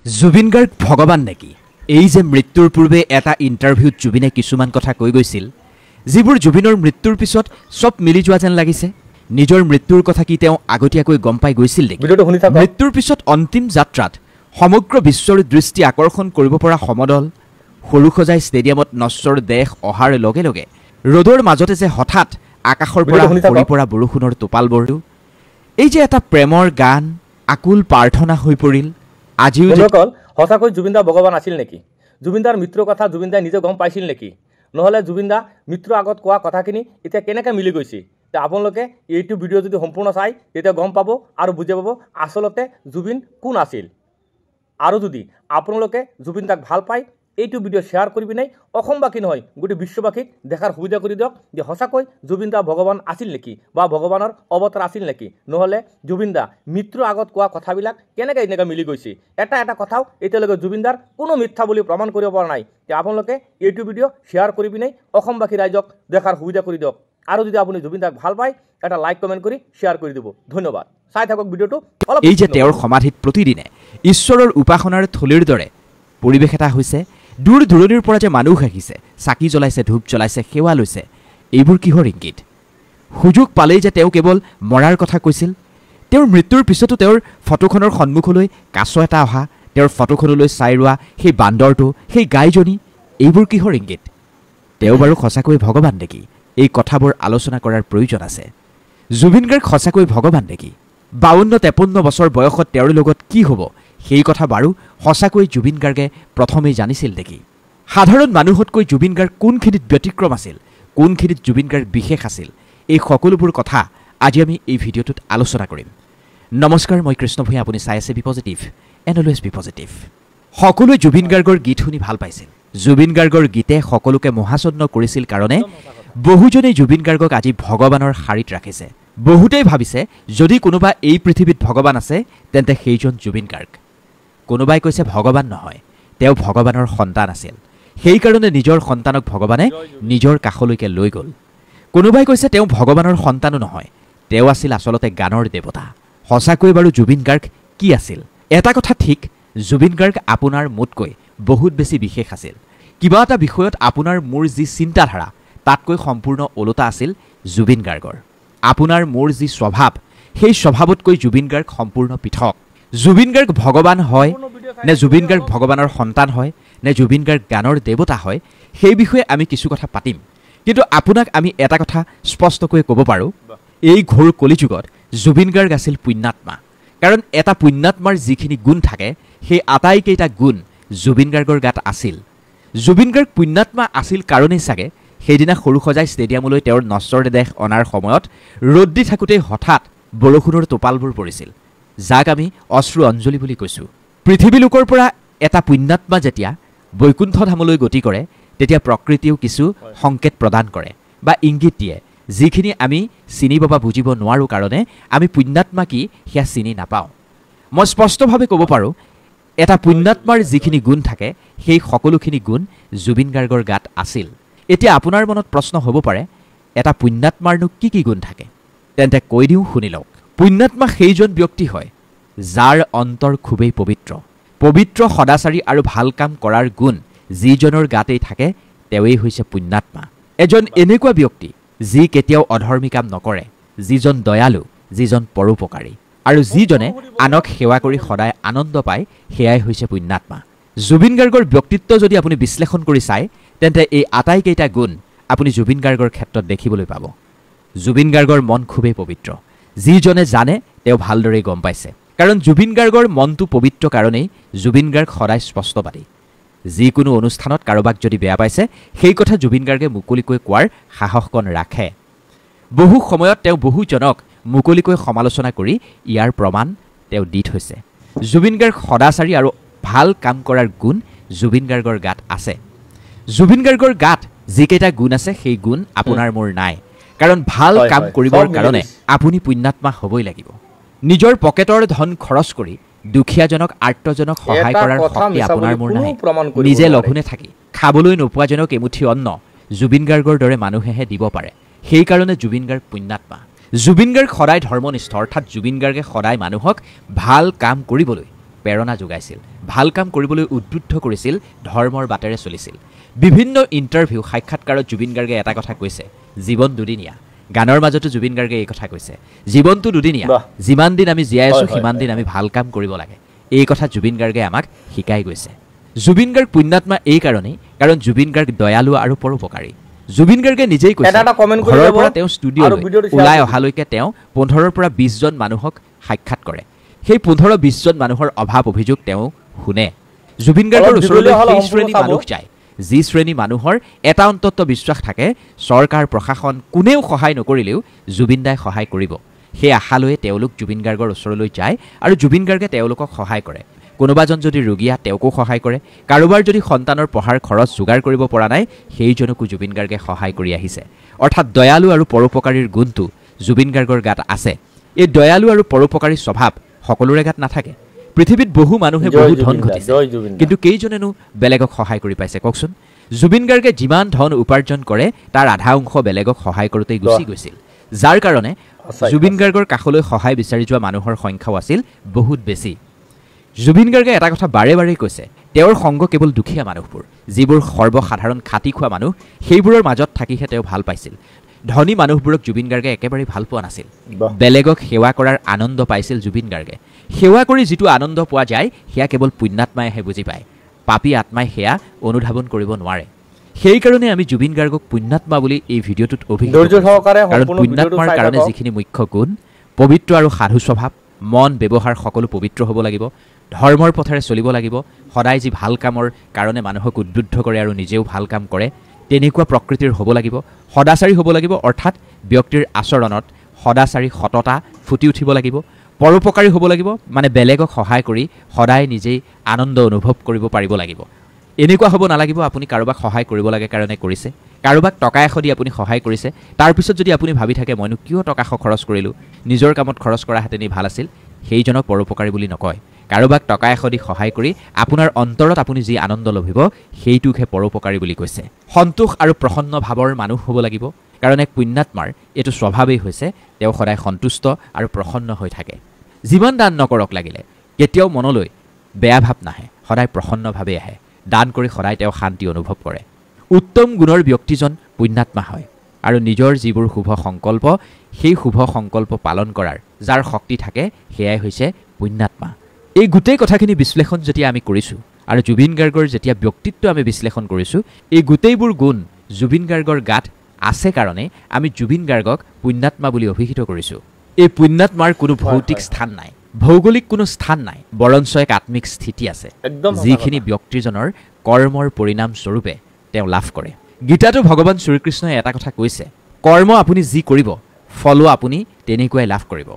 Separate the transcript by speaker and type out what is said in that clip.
Speaker 1: জুবিন গাৰ্গ ভগৱান নেকি? এই যে মৃত্যুৰ পূৰ্বে এটা ইণ্টাৰভিউত জুবিনে কিছুমান কথা কৈ গৈছিল, যিবোৰ জুবিনৰ মৃত্যুৰ পিছত সব মিলি যোৱা যেন লাগিছে। নিজৰ মৃত্যুৰ কথা কি তেওঁ আগতীয়াকৈ গম পাই গৈছিল নেকি? মৃত্যুৰ পিছত অন্তিম যাত্ৰাত সমগ্ৰ বিশ্বৰ দৃষ্টি আকৰ্ষণ কৰিব পৰা সমদল সৰুসজাই ষ্টেডিয়ামত নশ্বৰ দেশ অহাৰ লগে লগে ৰ'দৰ মাজতে যে হঠাৎ আকাশৰ পৰা পৰি পৰা বৰষুণৰ টোপালবোৰটো, এই যে এটা প্ৰেমৰ গান আকুল প্ৰাৰ্থনা হৈ পৰিল। আজিও
Speaker 2: সঁচাকৈ জুবিন দা ভগৱান আছিল নেকি? জুবিন দাৰ মৃত্যুৰ কথা জুবিন দাই নিজে গম পাইছিল নেকি? নহ'লে জুবিন দা মৃত্যুৰ আগত কোৱা কথাখিনি এতিয়া কেনেকৈ মিলি গৈছে? আপোনালোকে এইটো ভিডিঅ' যদি সম্পূৰ্ণ চাই তেতিয়া গম পাব আৰু বুজি পাব আচলতে জুবিন কোন আছিল। আৰু যদি আপোনালোকে জুবিন দাক ভাল পায় এইটো ভিডিঅ' শ্বেয়াৰ কৰিবি নাই, অসমবাসী নহয় গোটেই বিশ্ববাসীক দেখাৰ সুবিধা কৰি দিয়ক যে সঁচাকৈ জুবিন দা ভগৱান আছিল নেকি বা ভগৱানৰ অৱতাৰ আছিল নেকি। নহ'লে জুবিন দা মৃত্যুৰ আগত কোৱা কথাবিলাক কেনেকৈ এনেকৈ মিলি গৈছে। এটা কথাও এতিয়ালৈকে জুবিন দাৰ কোনো মিথ্যা বুলি প্ৰমাণ কৰিব পৰা নাই। আপোনালোকে এইটো ভিডিঅ' শ্বেয়াৰ কৰিবি নাই, অসমবাসী ৰাইজক দেখাৰ সুবিধা কৰি দিয়ক। আৰু যদি আপুনি জুবিন দাক ভাল পায় এটা লাইক কমেণ্ট কৰি শ্বেয়াৰ কৰি দিব। ধন্যবাদ। চাই থাকক ভিডিঅ'টো।
Speaker 1: এই যে তেওঁৰ সমাধিত প্ৰতিদিনে ঈশ্বৰৰ উপাসনাৰ থলীৰ দৰে পৰিৱেশ এটা হৈছে, দূৰ দূৰণিৰ পৰা যে মানুহ আহিছে, চাকি জ্বলাইছে, ধূপ জ্বলাইছে, সেৱা লৈছে, এইবোৰ কিহৰ ইংগিত? সুযোগ পালেই যে তেওঁ কেৱল মৰাৰ কথা কৈছিল। তেওঁৰ মৃত্যুৰ পিছতো তেওঁৰ ফটোখনৰ সন্মুখলৈ কাছ এটা অহা, তেওঁৰ ফটোখনলৈ চাই ৰোৱা সেই বান্দৰটো, সেই গাইজনী, এইবোৰ কিহৰ ইংগিত? তেওঁ বাৰু সঁচাকৈ ভগৱান নেকি? এই কথাবোৰ আলোচনা কৰাৰ প্ৰয়োজন আছে। জুবিন গাৰ্গ সঁচাকৈ ভগৱান নেকি? 52-53 বছৰ বয়সত তেওঁৰ লগত কি হ'ব সেই কথা বাৰু সঁচাকৈ জুবিন গাৰ্গে প্ৰথমেই জানিছিল নেকি? সাধাৰণ মানুহতকৈ জুবিন গাৰ্গ কোনখিনিত ব্যতিক্ৰম আছিল, কোনখিনিত জুবিন গাৰ্গ বিশেষ আছিল, এই সকলোবোৰ কথা আজি আমি এই ভিডিঅ'টোত আলোচনা কৰিম। নমস্কাৰ, মই কৃষ্ণ ভূঞা, আপুনি চাই আছে be positive and always be positive. সকলোৱে জুবিন গাৰ্গৰ গীত শুনি ভাল পাইছিল। জুবিন গাৰ্গৰ গীতে সকলোকে মোহাচন্ন কৰিছিল কাৰণে বহুজনেই জুবিন গাৰ্গক আজি ভগৱানৰ শাৰীত ৰাখিছে। বহুতেই ভাবিছে যদি কোনোবা এই পৃথিৱীত ভগৱান আছে তেন্তে সেইজন জুবিন গাৰ্গ। কোনোবাই কৈছে ভগৱান নহয়, তেওঁ ভগৱানৰ সন্তান আছিল, সেইকাৰণে নিজৰ সন্তানক ভগৱানে নিজৰ কাষলৈকে লৈ গ'ল। কোনোবাই কৈছে তেওঁ ভগৱানৰ সন্তানো নহয়, তেওঁ আছিল আচলতে গানৰ দেৱতা। সঁচাকৈ বাৰু জুবিন গাৰ্গ কি আছিল? এটা কথা ঠিক, জুবিন গাৰ্গ আপোনাৰ মোতকৈ বহুত বেছি বিশেষ আছিল। কিবা এটা বিষয়ত আপোনাৰ মোৰ যি চিন্তাধাৰা তাতকৈ সম্পূৰ্ণ ওলোটা আছিল জুবিন গাৰ্গৰ। আপোনাৰ মোৰ যি স্বভাৱ, সেই স্বভাৱতকৈ জুবিন গাৰ্গ সম্পূৰ্ণ পৃথক। জুবিন গাৰ্গ ভগৱান হয় নে জুবিন গাৰ্গ ভগৱানৰ সন্তান হয় নে জুবিন গাৰ্গ গানৰ দেৱতা হয়, সেই বিষয়ে আমি কিছু কথা পাতিম। কিন্তু আপোনাক আমি এটা কথা স্পষ্টকৈ ক'ব পাৰোঁ, এই ঘোৰ কলিযুগত জুবিন গাৰ্গ আছিল পুণ্যাত্মা। কাৰণ এটা পুণ্যাত্মাৰ যিখিনি গুণ থাকে সেই আটাইকেইটা গুণ জুবিন গাৰ্গৰ গাত আছিল। জুবিন গাৰ্গ পুণ্যাত্মা আছিল কাৰণেই চাগে সেইদিনা সৰুসজাই ষ্টেডিয়ামলৈ তেওঁৰ নশ্বৰ দেশ অনাৰ সময়ত ৰ'দ দি থাকোঁতেই হঠাৎ বৰষুণৰ টোপালবোৰ পৰিছিল, যাক আমি অশ্ৰু অঞ্জলি বুলি কৈছোঁ। পৃথিৱী লোকৰ পৰা এটা পুণ্যাত্মা যেতিয়া বৈকুণ্ঠ ধামলৈ গতি কৰে তেতিয়া প্ৰকৃতিয়েও কিছু সংকেত প্ৰদান কৰে বা ইংগিত দিয়ে, যিখিনি আমি চিনিব বা বুজিব নোৱাৰোঁ কাৰণে আমি পুণ্যাত্মা কি সেয়া চিনি নাপাওঁ। মই স্পষ্টভাৱে ক'ব পাৰোঁ, এটা পুণ্যাত্মাৰ যিখিনি গুণ থাকে সেই সকলোখিনি গুণ জুবিন গাৰ্গৰ গাত আছিল। এতিয়া আপোনাৰ মনত প্ৰশ্ন হ'ব পাৰে, এটা পুণ্যাত্মাৰনো কি কি গুণ থাকে? তেন্তে কৈ দিওঁ, শুনি লওক। পুণ্যাত্মা সেইজন ব্যক্তি হয় যাৰ অন্তৰ খুবেই পবিত্ৰ, পবিত্ৰ, সদাচাৰী আৰু ভাল কাম কৰাৰ গুণ যিজনৰ গাতেই থাকে তেওঁৱেই হৈছে পুণ্যাত্মা। এজন এনেকুৱা ব্যক্তি যি কেতিয়াও অধৰ্মী কাম নকৰে, যিজন দয়ালু, যিজন পৰোপকাৰী আৰু যিজনে আনক সেৱা কৰি সদায় আনন্দ পায়, সেয়াই হৈছে পুণ্যাত্মা। জুবিন গাৰ্গৰ ব্যক্তিত্ব যদি আপুনি বিশ্লেষণ কৰি চায় তেন্তে এই আটাইকেইটা গুণ আপুনি জুবিন গাৰ্গৰ ক্ষেত্ৰত দেখিবলৈ পাব। জুবিন গাৰ্গৰ মন খুবেই পবিত্ৰ, যিজনে জানে তেওঁ ভালদৰে গম পাইছে। কাৰণ জুবিন গাৰ্গৰ মনটো পবিত্ৰ কাৰণেই জুবিন গাৰ্গ সদায় স্পষ্টবাদী। যিকোনো অনুষ্ঠানত কাৰোবাক যদি বেয়া পাইছে সেই কথা জুবিন গাৰ্গে মুকলিকৈ কোৱাৰ সাহসকণ ৰাখে। বহু সময়ত তেওঁ বহুজনক মুকলিকৈ সমালোচনা কৰি ইয়াৰ প্ৰমাণ তেওঁ দি থৈছে। জুবিন গাৰ্গ সদাচাৰী আৰু ভাল কাম কৰাৰ গুণ জুবিন গাৰ্গৰ গাত আছে। জুবিন গাৰ্গৰ গাত যিকেইটা গুণ আছে সেই গুণ আপোনাৰ মোৰ নাই। কাৰণ ভাল কাম কৰিবৰ কাৰণে আপুনি পুণ্যাত্মা হ'বই লাগিব। নিজৰ পকেটৰ ধন খৰচ কৰি দুখীয়াজনক, আৰ্তজনক সহায় কৰাৰ শক্তি আপোনাৰ মোৰ নাই। নিজে লঘোণে থাকি খাবলৈ নোপোৱাজনক এমুঠি অন্ন জুবিন গাৰ্গৰ দৰে মানুহেহে দিব পাৰে। সেইকাৰণে জুবিন গাৰ্গ পুণ্যাত্মা। জুবিন গাৰ্গ সদায় ধৰ্মনিষ্ঠ, অৰ্থাৎ জুবিন গাৰ্গে সদায় মানুহক ভাল কাম কৰিবলৈ প্ৰেৰণা যোগাইছিল ভাল কাম কৰিবলৈ উদ্বুদ্ধ কৰিছিল ধৰ্মৰ বাটেৰে চলিছিল বিভিন্ন ইণ্টাৰভিউ সাক্ষাৎকাৰত জুবিন গাৰ্গে এটা কথা কৈছে জীৱন দুদিনীয়া গানৰ মাজতো জুবিন গাৰ্গে এই কথা কৈছে জীৱনটো দুদিনীয়া যিমান দিন আমি জীয়াই আছো সিমান দিন আমি ভাল কাম কৰিব লাগে এই কথা জুবিন গাৰ্গে আমাক শিকাই গৈছে জুবিন গাৰ্গ পুণ্যাত্মা এই কাৰণেই কাৰণ জুবিন গাৰ্গ দয়ালু আৰু পৰোপকাৰী জুবিন গাৰ্গে নিজেই কৈছে ঘৰৰ পৰা তেওঁ ষ্টুডিঅ'লৈ ওলাই অহালৈকে তেওঁ 15 পৰা 20 জন মানুহক সাক্ষাৎ কৰে সেই 15-20 জন মানুহৰ অভাৱ অভিযোগ তেওঁ শুনে জুবিন গাৰ্গৰ ওচৰলৈ সেই শ্ৰেণী মানুহ যায় যি শ্ৰেণী মানুহৰ এটা অন্তত বিশ্বাস থাকে চৰকাৰ প্ৰশাসন কোনেও সহায় নকৰিলেও জুবিন দাই সহায় কৰিব সেই আশালৈ তেওঁলোক জুবিন গাৰ্গৰ ওচৰলৈ যায় আৰু জুবিন গাৰ্গে তেওঁলোকক সহায় কৰে কোনোবাজন যদি ৰোগীয়া তেওঁকো সহায় কৰে কাৰোবাৰ যদি সন্তানৰ পঢ়াৰ খৰচ যোগাৰ কৰিব পৰা নাই সেইজনকো জুবিন গাৰ্গে সহায় কৰি আহিছে অৰ্থাৎ দয়ালু আৰু পৰোপকাৰীৰ গুণটো জুবিন গাৰ্গৰ গাত আছে এই দয়ালু আৰু পৰোপকাৰী স্বভাৱ সকলোৰে গাত নাথাকে পৃথিৱীত বহু মানুহে বহু ধন ঘটিছে কিন্তু কেইজনেনো বেলেগক সহায় কৰি পাইছে কওকচোন জুবিন গাৰ্গে যিমান ধন উপাৰ্জন কৰে তাৰ আধা অংশ বেলেগক সহায় কৰোঁতেই গুচি গৈছিল যাৰ কাৰণে জুবিন গাৰ্গৰ কাষলৈ সহায় বিচাৰি যোৱা মানুহৰ সংখ্যাও আছিল বহুত বেছি জুবিন গাৰ্গে এটা কথা বাৰে বাৰে কৈছে তেওঁৰ সংগ কেৱল দুখীয়া মানুহবোৰ যিবোৰ সৰ্বসাধাৰণ খাটি খোৱা মানুহ সেইবোৰৰ মাজত থাকিহে তেওঁ ভাল পাইছিল ধনী মানুহবোৰক জুবিন গাৰ্গে একেবাৰে ভাল পোৱা নাছিল বেলেগক সেৱা কৰাৰ আনন্দ পাইছিল জুবিন গাৰ্গে সেৱা কৰি যিটো আনন্দ পোৱা যায় সেয়া কেৱল পুণ্যাত্মাইহে বুজি পায় পাপী আত্মাই সেয়া অনুধাৱন কৰিব নোৱাৰে সেইকাৰণে আমি জুবিন গাৰ্গক পুণ্যাত্মা বুলি এই ভিডিঅ'টোত অভিহিত কাৰণ পুণ্যাত্মাৰ কাৰণে যিখিনি মুখ্য গুণ পবিত্ৰ আৰু সাধু স্বভাৱ মন ব্যৱহাৰ সকলো পবিত্ৰ হ'ব লাগিব ধৰ্মৰ পথেৰে চলিব লাগিব সদায় যি ভাল কামৰ কাৰণে মানুহক উদ্বুদ্ধ কৰে আৰু নিজেও ভাল কাম কৰে তেনেকুৱা প্ৰকৃতিৰ হ'ব লাগিব সদাচাৰী হ'ব লাগিব অৰ্থাৎ ব্যক্তিৰ আচৰণত সদাচাৰী সততা ফুটি উঠিব লাগিব পৰোপকাৰী হ'ব লাগিব মানে বেলেগক সহায় কৰি সদায় নিজেই আনন্দ অনুভৱ কৰিব পাৰিব লাগিব এনেকুৱা হ'ব নালাগিব আপুনি কাৰোবাক সহায় কৰিব লাগে কাৰণে কৰিছে কাৰোবাক টকা এশ দি আপুনি সহায় কৰিছে তাৰপিছত যদি আপুনি ভাবি থাকে মইনো কিয় টকা খৰচ কৰিলোঁ নিজৰ কামত খৰচ কৰা হেতেনি ভাল আছিল সেইজনক পৰোপকাৰী বুলি নকয় কাৰোবাক টকা এশ দি সহায় কৰি আপোনাৰ অন্তৰত আপুনি যি আনন্দ লভিব সেইটোকহে পৰোপকাৰী বুলি কৈছে সন্তোষ আৰু প্ৰসন্ন ভাৱৰ মানুহ হ'ব লাগিব কাৰণ এক পুণ্যাত্মাৰ এইটো স্বভাৱেই হৈছে তেওঁ সদায় সন্তুষ্ট আৰু প্ৰসন্ন হৈ থাকে যিমান দান নকৰক লাগিলে কেতিয়াও মনলৈ বেয়া ভাৱ নাহে সদায় প্ৰসন্নভাৱে আহে দান কৰি সদায় তেওঁ শান্তি অনুভৱ কৰে উত্তম গুণৰ ব্যক্তিজন পুণ্যাত্মা হয় আৰু নিজৰ যিবোৰ শুভ সংকল্প সেই শুভ সংকল্প পালন কৰাৰ যাৰ শক্তি থাকে সেয়াই হৈছে পুণ্যাত্মা এই গোটেই কথাখিনি বিশ্লেষণ যেতিয়া আমি কৰিছোঁ আৰু জুবিন গাৰ্গৰ যেতিয়া ব্যক্তিত্ব আমি বিশ্লেষণ কৰিছোঁ এই গোটেইবোৰ গুণ জুবিন গাৰ্গৰ গাত আছে কাৰণে আমি জুবিন গাৰ্গক পুণ্যাত্মা বুলি অভিহিত কৰিছোঁ এই পুণ্যাত্মাৰ কোনো ভৌতিক স্থান নাই ভৌগোলিক কোনো স্থান নাই বৰঞ্চ এক আত্মিক স্থিতি আছে যিখিনি ব্যক্তিজনৰ কৰ্মৰ পৰিণাম স্বৰূপে তেওঁ লাভ কৰে গীতাটো ভগৱান শ্ৰীকৃষ্ণই এটা কথা কৈছে কৰ্ম আপুনি যি কৰিব ফলো আপুনি তেনেকুৱাই লাভ কৰিব